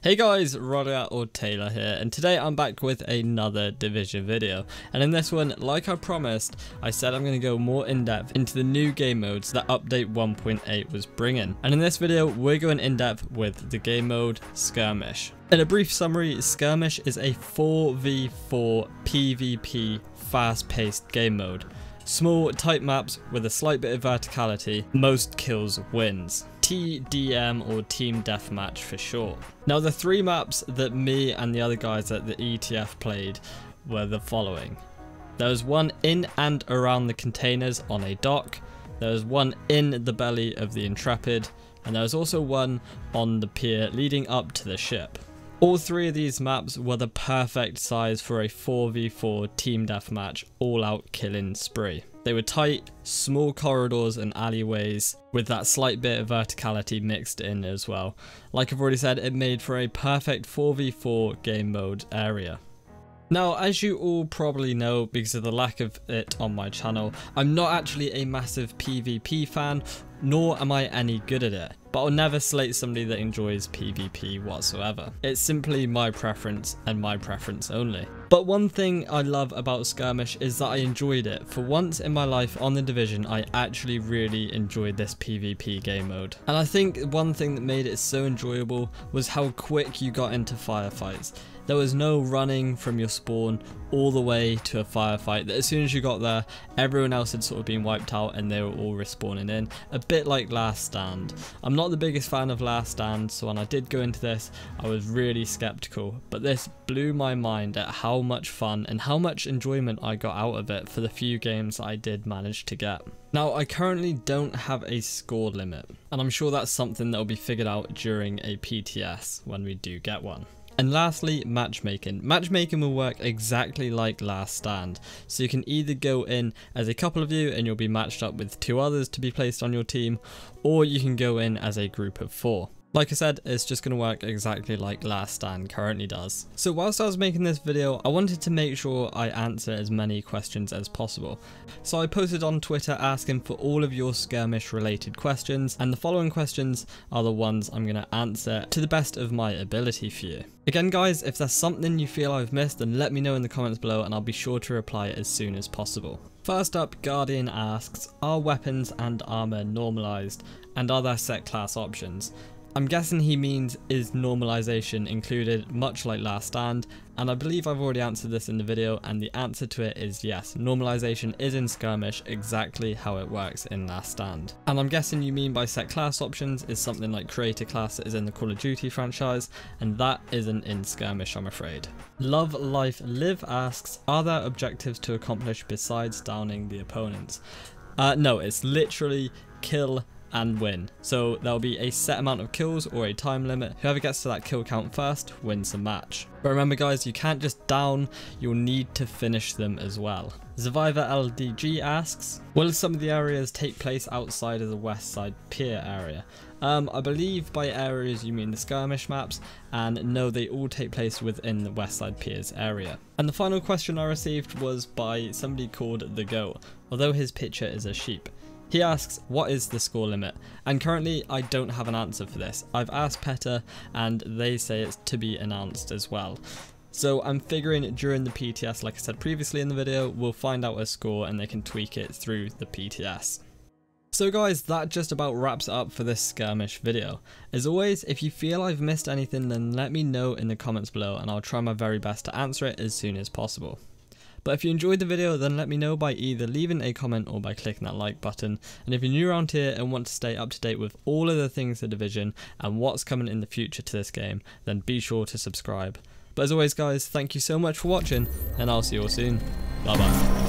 Hey guys, Rodder or Taylor here, and today I'm back with another Division video. And in this one, like I promised, I said I'm going to go more in depth into the new game modes that update 1.8 was bringing. And in this video, we're going in depth with the game mode Skirmish. In a brief summary, Skirmish is a 4v4 PvP fast-paced game mode. Small, tight maps with a slight bit of verticality, most kills wins. TDM or Team Deathmatch for short. Now the three maps that me and the other guys at the ETF played were the following. There was one in and around the containers on a dock, there was one in the belly of the Intrepid, and there was also one on the pier leading up to the ship. All three of these maps were the perfect size for a 4v4 team deathmatch all-out killing spree. They were tight, small corridors and alleyways with that slight bit of verticality mixed in as well. Like I've already said, it made for a perfect 4v4 game mode area. Now, as you all probably know, because of the lack of it on my channel, I'm not actually a massive PvP fan, nor am I any good at it. But I'll never slate somebody that enjoys PvP whatsoever. It's simply my preference and my preference only. But one thing I love about Skirmish is that I enjoyed it. For once in my life on the Division, I actually really enjoyed this PvP game mode. And I think one thing that made it so enjoyable was how quick you got into firefights. There was no running from your spawn all the way to a firefight, that as soon as you got there, everyone else had sort of been wiped out and they were all respawning in, a bit like Last Stand. I'm not the biggest fan of Last Stand, so when I did go into this, I was really skeptical, but this blew my mind at how much fun and how much enjoyment I got out of it for the few games I did manage to get. Now, I currently don't have a score limit, and I'm sure that's something that will be figured out during a PTS when we do get one. And lastly, matchmaking. Matchmaking will work exactly like Last Stand. So you can either go in as a couple of you and you'll be matched up with two others to be placed on your team, or you can go in as a group of 4. Like I said, it's just going to work exactly like Last Stand currently does. So whilst I was making this video, I wanted to make sure I answer as many questions as possible. So I posted on Twitter asking for all of your Skirmish related questions, and the following questions are the ones I'm going to answer to the best of my ability for you. Again guys, if there's something you feel I've missed, then let me know in the comments below and I'll be sure to reply as soon as possible. First up, Guardian asks, are weapons and armor normalized, and are there set class options? I'm guessing he means is normalization included, much like Last Stand, and I believe I've already answered this in the video, and the answer to it is yes, normalization is in Skirmish exactly how it works in Last Stand. And I'm guessing you mean by set class options is something like creator class that is in the Call of Duty franchise, and that isn't in Skirmish, I'm afraid. Love Life Live asks, are there objectives to accomplish besides downing the opponents? No, it's literally kill and win. So there'll be a set amount of kills or a time limit. Whoever gets to that kill count first wins the match. But remember guys, you can't just down, you'll need to finish them as well. Survivor LDG asks, will some of the areas take place outside of the west side pier area? I believe by areas you mean the Skirmish maps, and no, they all take place within the west side piers area. And the final question I received was by somebody called The Goat, although his picture is a sheep. He asks, what is the score limit? And currently I don't have an answer for this. I've asked PETA and they say it's to be announced as well. So I'm figuring during the PTS, like I said previously in the video, we'll find out a score and they can tweak it through the PTS. So guys, that just about wraps it up for this Skirmish video. As always, if you feel I've missed anything, then let me know in the comments below and I'll try my very best to answer it as soon as possible. But if you enjoyed the video, then let me know by either leaving a comment or by clicking that like button. And if you're new around here and want to stay up to date with all of the things The Division and what's coming in the future to this game, then be sure to subscribe. But as always guys, thank you so much for watching, and I'll see you all soon. Bye bye.